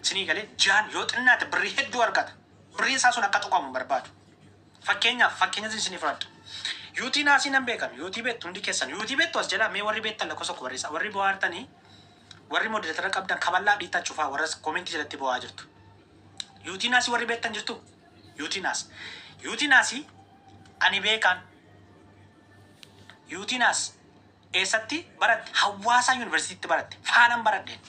Sinii galee jaan yoo xinnaate birrii hedduu argata. Birriin isaa sun akka tuqamu barbaadu. Fakkeenya isinii fudhadha. Yuutii naasii nan beekan. Yuutii beektu hundi keessan. Yuutii beektu as jedhaa mee warri beektan lakkoofsa barreessaa. Warri bohaartanii warri modereetara qabdan kaballaa dhiittachuu fa'aa warra koomentii jalatti bohaa jirtu. Yuutii naasii warri beektan jirtu. Yuutii naasii ani beekan. Yuutii naas eessatti baratte Hawaasaa yuunivarsiitiitti baratte faanan baradheen.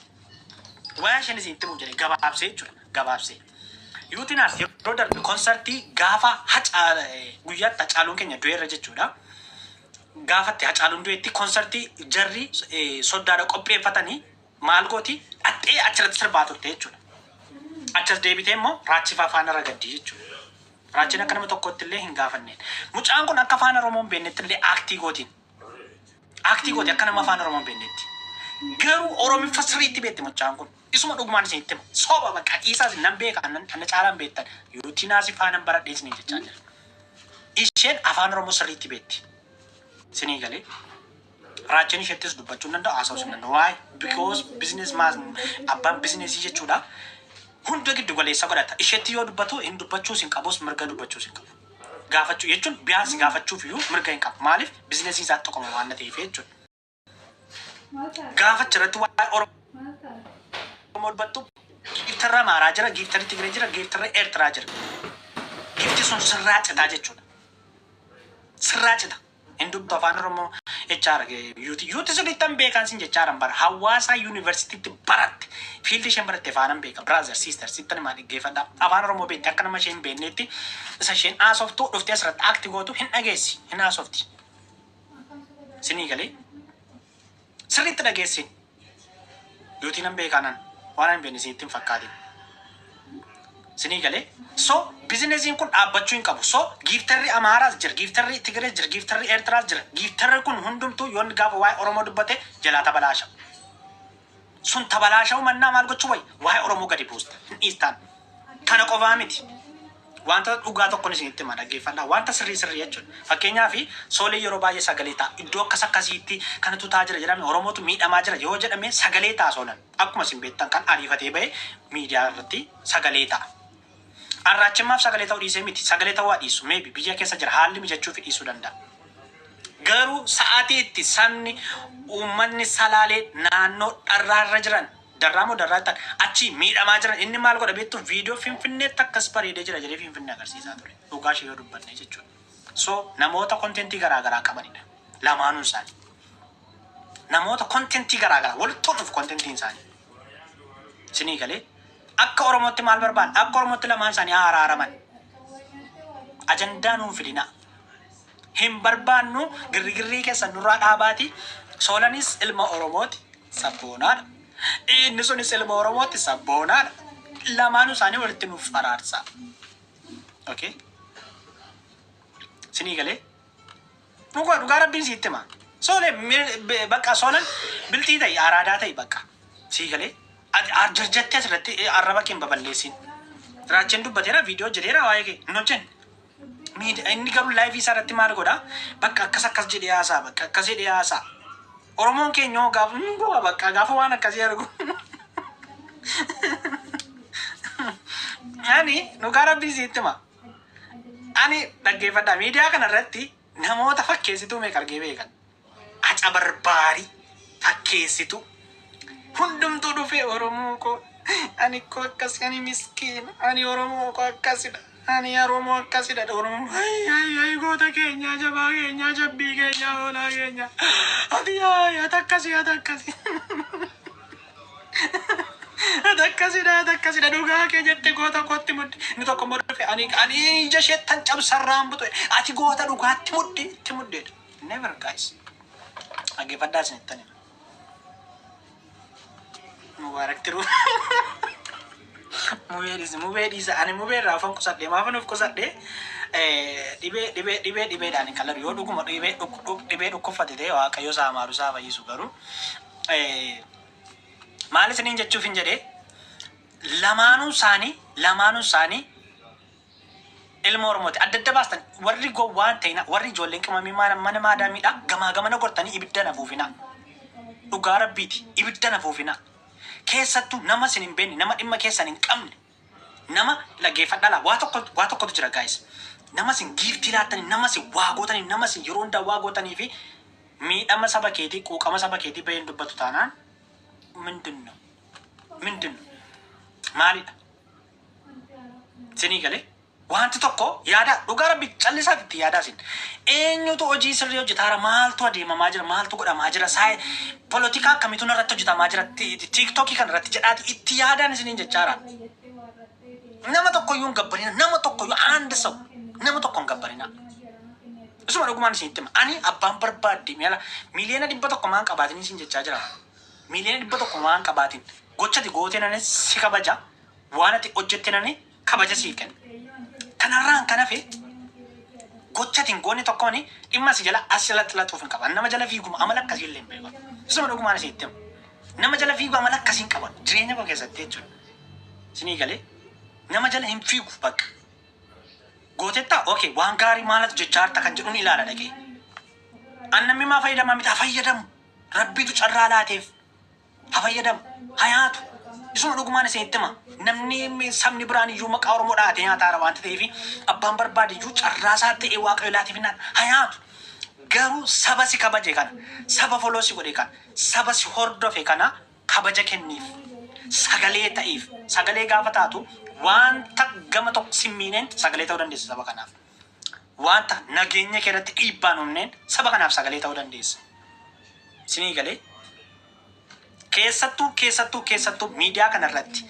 Wayaa isheen isinitti muun jedhee gabaabsee jechuudha. Gabaabsee. Yuutii naas yeroo darbe konsertii gaafa guyyaatti Hacaaluun keenya du'eerra jechuudha. Gaafatti Hacaaluun du'eetti konsertii jarri soddaadha qopheeffatanii maal gooti axxee achirratti sirbaa turte jechuudha. Achas deebitee immoo raachifaa faana ragaddii jechuudha. Raachiin akka nama tokkotti illee hin gaafanneen. Mucaan kun akka afaan Oromoon beeknetti illee aaktii gootiin. Aaktii gooti akka nama afaan Oromoon beeknetti. Garuu Oromiffa sirriitti beekti mucaan kun. Isuma dhugumaan isinitti hima. Soba bakka dhiisaas nan beeka ana caalaan beektan. Yuutii naasii faanan baradhee isinii jechaa jira. Isheen afaan Oromoo sirriitti beekti. Isinii galee. Raachiin isheettis dubbachuu hin danda'u haasa'uu hin danda'u. Why? Because business man abbaan businessii jechuudha. Hunda giddu galeessa godhata. Isheetti yoo dubbatu hin dubbachuus hin qabus mirga dubbachuus hin qabu. Gaafachuu jechuun biyaansi gaafachuuf iyyuu mirga hin qabu. Maaliif bizinesiin isaa tokkoma waan ta'eef jechuudha. Gaafacha irratti waa'ee Oromoo dubbattu giiftarra Amaaraa jira, giiftarri Tigree jira, giiftarri Eertiraa jira. Giifti sun sirraa citaa jechuudha. Sirraa cita. Hin dubbattu afaan Oromoo jechaara. Yuuti sirriittan beekan sin jechaara bara. Hawaasaa yuunivarsiitiitti baratte. Fiildi isheen baratte afaanan beeka. Brother, sister, sittan himaa dhaggeeffadha. Afaan Oromoo beekte akka nama isheen beeknetti isa isheen haasoftuu dhuftee asirratti aakti gootu hin dhageessi. Hin haasofti. Sinii galee. Sirriitti dhageessin. Yuutii nan beekaanan waan hin beekne isinitti hin fakkaatin. Sinii galee. So bizinesiin kun dhaabbachuu hin qabu. So giiftarri Amaaraas jira, giiftarri Tigree jira, giiftarri Eertiraas jira. Giiftarri kun hundumtuu yoon gaafa waa'ee Oromoo dubbate jalaa tabalaasha. Sun tabalaasha mannaa maal gochuu wayi waa'ee Oromoo gadi buusta. Hin dhiistaan. Kana qofaa miti. Wanta dhugaa tokkoon isinitti hima dhaggeeffadhaa. Wanta sirrii jechuudha. Fakkeenyaaf soolee yeroo baay'ee sagalee ta'a. Iddoo akkas akkasiitti kanatu ta'a jira jedhame Oromootu miidhamaa jira yoo jedhame sagalee ta'a soolan. Akkuma isin beektan kan ariifatee bahe miidiyaa irratti sagalee ta'a. Arraachimmaaf sagalee ta'uu dhiisee miti. Sagalee ta'uu dhiisu. Maybe biyya keessa jira haalli mijachuuf dhiisuu danda'a. Garuu sa'aatii itti sabni uummanni salaalee naannoo dharraarra jiran darraa moo darraa ta'an achi miidhamaa jiran inni maal godha beektu viidiyoo Finfinneetti akkas bareedee jira jedhee Finfinnee agarsiisaa ture. Dhugaa ishee yoo dubbanne jechuudha. So namoota kontentii garaagaraa qabanidha. Lamaanuun isaanii. Namoota kontentii garaagaraa walitti dhufu kontentiin isaanii. Sinii galee. Akka Oromootti maal barbaada? Akka Oromootti lamaan isaanii araaraman. Ajandaa nuun fidina. Hin barbaannu girrigirrii keessa nurraa dhaabaati. Soolanis ilma Oromooti sabboonaadha. Inni sunis ilma Oromooti sabboonaadha. Lamaanuu isaanii walitti nuuf araarsa. Okay? Sinii galee? Dhugaa rabbiin sitti hima. Bakka soolan biltii ta'e araadaa ta'e bakka. Sii galee? Jarjattee asirratti arraba kee hin baballeessin. Raachiin dubbateera viidiyoo jedheera waa'ee kee hin hojjenne. Inni garuu laayifii isaa irratti maal godhaa? Bakka akkas jedhee haasaa bakka akkas jedhee haasaa. Oromoon keenya gaafa waan akkasii argu. Ani dhugaa rabbii sitti hima. Ani dhaggeeffadhaa miidiyaa kanarratti namoota fakkeessituu meeqa argee beekan. Aca barbaarii fakkeessituu. Hundumtuu dhufee Oromoo koo ani koo akkas ani miskiina ani Oromoo koo akkasidha ani Oromoo akkasidha Oromoo ay goota keenya jabaa keenya jabbii keenya hoolaa keenya ati atakkasi atakkasida dhugaa kee jette goota kootti muddi inni tokko immoo dhufe ani ija isheettan cabsarraan butu ati goota dhugaatti muddi itti muddeedha. Never guys. Dhaggeeffadhaa isinittan hima. Mubarak tiru. Mubeedisa. Ani mubeerraa afaan qusadhee maafan of qusadhee dhibeedhaan kan yoo dhuguma dhibee dhukkubfate ta'e waaqayyo isaa amaaru isaa fayyisu garuu maal isiniin jechuuf hin jedhee lamaanuu isaanii ilma Oromooti adda adda baastan warri gowwaan ta'ina warri ijoolleen qimamii mana maadaamiidha gamaa gamana gortanii ibidda nafuufina dhugaa rabbiiti ibidda nafuufina keessattuu nama sin hin beekne nama dhimma keessan hin qabne nama dhaggeeffadhaa waa tokkotu jira guys. Nama sin giiftii laattanii nama sin waa gootanii nama sin yeroo hundaa waa gootanii fi miidhama saba keetii quuqama saba keetii baheen dubbatu taanaan mindinno maalidha sinii galee wanti tokko yaada dhugaa rabbi callisaatti yaadaa sin eenyutu hojii sirrii hojjetaara maaltu adeemamaa jira maaltu godhamaa jira saayee polotikaa akkamitu irratti hojjetamaa jira tiiktookii kan irratti jedhaati itti yaadaan isiniin jechaara nama tokkoyyuu hin gabbarina nama tokkoyyuu handa sau nama tokko hin gabbarina isuma dhugumaan isin itti ani abbaan barbaadde miliyoona 100 maan qabaatin isin jechaa jira miliyoona 100 maan qabaatin gochati gooteen si kabaja waan ati hojjetteen kabaja siif kenna kanarraan kana fe gochatiin goone tokkoon dhimma si jala asirratti latuuf hin qaban nama jala fiiguma amala akkasii illee hin beekan isuma dhugumaan isin itti nama jala fiiguma amala akkasii hin qaban jireenya koo keessatti jechuudha isinii galee nama jala hin fiigu bakka gootetta okay waan gaarii maalatu jechaarta kan jedhuun ilaala dhaqee annamni maa fayyadamaa miti haa fayyadamu rabbiitu carraa laateef haa fayyadamu hayaatu isuma dhugumaan isin itti namni sabni biraan iyyuu maqaa Oromoo dhaatee nyaataara waan ta'eef abbaan barbaade iyyuu carraa isaa ta'ee waaqayyo laateef naan hayaatu garuu saba si kabaje kana saba foloo si godhe kana saba si hordofe kana kabaja kenniif sagalee ta'eef sagalee gaafa taatu wanta gama tokko simmiineen sagalee ta'uu dandeessa saba kanaaf wanta nageenya keessatti dhiibbaan uumneen saba kanaaf sagalee ta'uu dandeessa isinii galee keessattuu miidiyaa kanarratti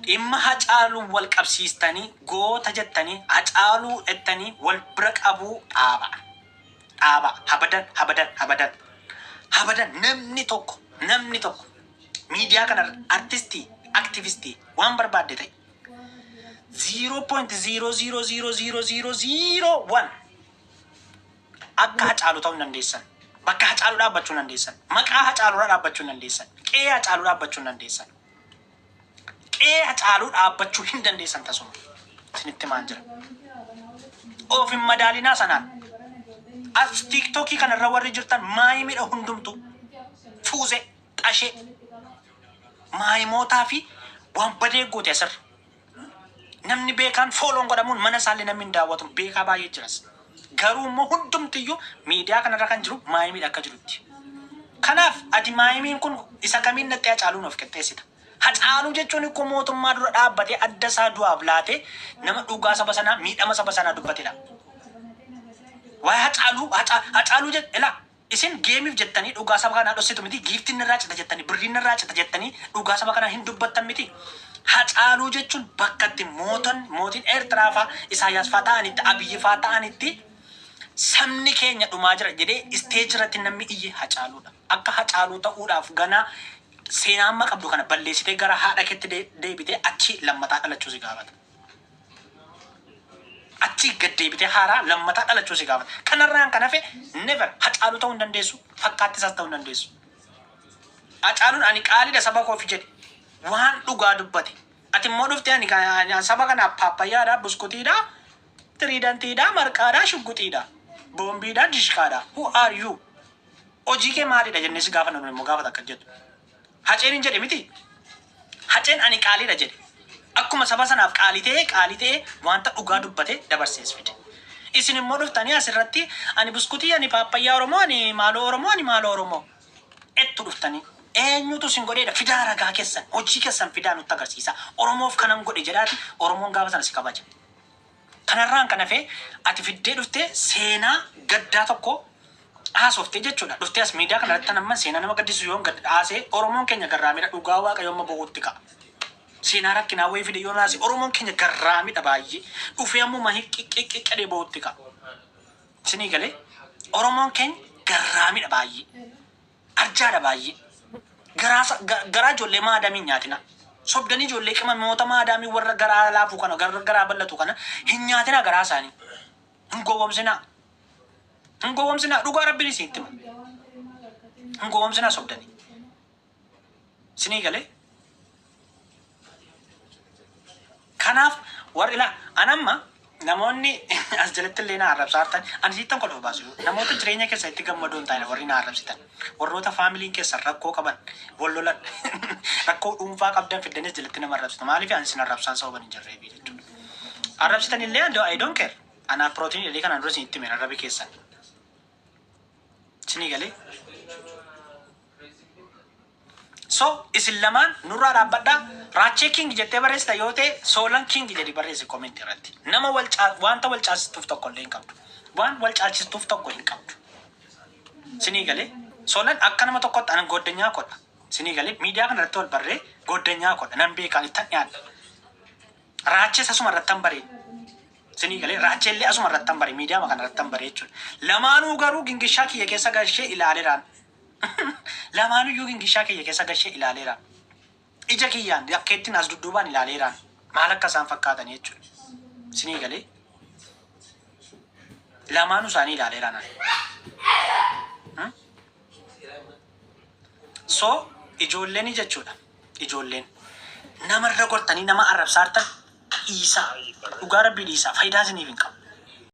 dhimma Hacaaluu wal qabsiistanii goota jettanii Hacaaluu jettanii wal bira qabuu dhaaba habadan namni tokko miidiyaa kana artistii aktivistii waan barbaadde ta'e 0.0000001 akka Hacaaluu ta'uu dandeessan bakka Hacaaluu dhaabbachuu dandeessan maqaa Hacaaluu dhaabbachuu dandeessan qe'ee Hacaaluu dhaabbachuu dandeessan qe'ee Hacaaluu dhaabbachuu hin dandeessan tasuma isinitti maan jira of hin madaalinaa sanaan as tiiktookii kanarra warri jirtan maayimiidha hundumtu fuuzee xashee maayimootaa fi waan badee goote asirra namni beekaan fooloon godhamuun mana isaallee namni hin daawwatu beekaa baay'ee jiras garuu immoo hundumtiyyuu miidiyaa kanarra kan jiru maayimiidha akka jirutti kanaaf ati maayimiin kun isa kamiin natti Hacaaluun of qixxeessita Hacaaluu jechuun ikkoo mootummaa dura dhaabbatee adda isaa du'aaf laatee nama dhugaa saba sanaa miidhama saba sanaa dubbatedha waa'ee Hacaaluu jedhe isin geemiif jettanii dhugaa saba kanaa dhossitu miti giiftiin irraa cita jettanii birriin irraa cita jettanii dhugaa saba kanaa hin dubbattan miti Hacaaluu jechuun bakka itti mootiin Eertiraa fa'aa Isaayyaas fa'aa ta'anitti Abiyyi fa'aa ta'anitti sabni keenya dhumaa jira jedhee isteejirratti namni iyye Hacaaluudha akka Hacaaluu ta'uudhaaf ganaa seenaa amma qabdu kana balleessitee gara haadha keetti deebitee achi lammataa dhalachuu si gaafata achi gad deebitee haaraa lammataa dhalachuu si gaafata kanarraan kan hafe never Hacaaluu ta'uu hin dandeessu fakkaatti isaas ta'uu hin dandeessu Hacaaluun ani qaaliidha saba koofi jedhe waan dhugaa dubbate ati immoo dhuftee ani saba kana paapayyaadha buskutiidha tiriidantiidha marqaadha shugguxiidha boombiidha dishkaadha who are you hojii kee maalidha jennee si gaafa namni immoo gaafata akka jettu Haceen hin jedhe miti Haceen ani qaaliidha jedhe akkuma saba sanaaf qaalii ta'e wanta dhugaa dubbate dabarsees fide isin immoo dhuftanii asirratti ani buskutii ani paapayyaa Oromoo ani maaloo Oromoo ettu dhuftanii eenyutu sin godheedha fidaa ragaa keessan hojii keessan fidaa nutti agarsiisa Oromoof kanan godhe jedhaati Oromoon gaafa sana si kabaja kanarraan kan hafe ati fiddee dhuftee seenaa gaddaa tokko haasoftee jechuudha dhuftee as miidiyaa kanarratti namma seenaa nama gaddisu yoon gad haasee Oromoon keenya garraamidha dhugaa waaqayyooma bohuutti ka'a seenaa rakkinaa wayii fide yoon haasee Oromoon keenya garraamidha baay'ee dhufee ammoo mahii qiqqeedhee bohuutti ka'a isinii galee Oromoon keenya garraamidha baay'ee arjaadha baay'ee garaa ijoollee maadaamii nyaatina sobdanii ijoollee qima moota maadaamii warra garaa laafuu kana garaa bal'atu kana hin nyaatina garaa isaanii hin gowwomsinaa dhugaa rabbiin isin itti hin gowwomsinaa sobdanii isinii galee kanaaf warri anamma namoonni as jalatti illee na arrabsaartan ani siittan kolfa baasu namoota jireenya keessa itti gammadoo hin taane warri na arrabsitan warroota faamiliin keessa rakkoo qaban wallolan rakkoo dhuunfaa qabdan fiddanis jalatti nama arrabsitu maaliif ani sin arrabsaan sababan hin jirree jechuudha arrabsitan illee I don't care ana prootiin illee kanaan dura sin itti meen arrabi keessan sinii galee so isin lamaan nurraa dhaabbadhaa raachee king jettee barreessita yoo ta'e soolan king jedhi barreessi koomenti irratti nama wanta wal caalchistuuf tokko illee hin qabdu waan wal caalchistuuf tokko hin qabdu sinii galee soolan akka nama tokkotti anan goddanyaa kodha sinii galee miidiyaa kana irratti wal barree goddanyaa kodha nan beekaan ittan dhiyaadha raachees asuma irratti han baree sinii galee raachee illee asuma irratti han baree miidiyaa kana irratti han baree jechuudha lamaanuu garuu gingishaa kiyya keessa galchee ilaaleeraan lamaanuu iyyuu gingishaa kiyya keessa galchee ilaaleeraan ija kiyyaan yakkeettiin as dudduubaan ilaaleeraan maal akka isaan fakkaatan jechuudha sinii galee lamaanuu isaanii ilaaleeraan so ijoolleen jechuudha ijoolleen namarra gortanii nama arrabsaartan dhiisaa dhugaa rabbii dhiisaa faayidaa isiniif hin qabu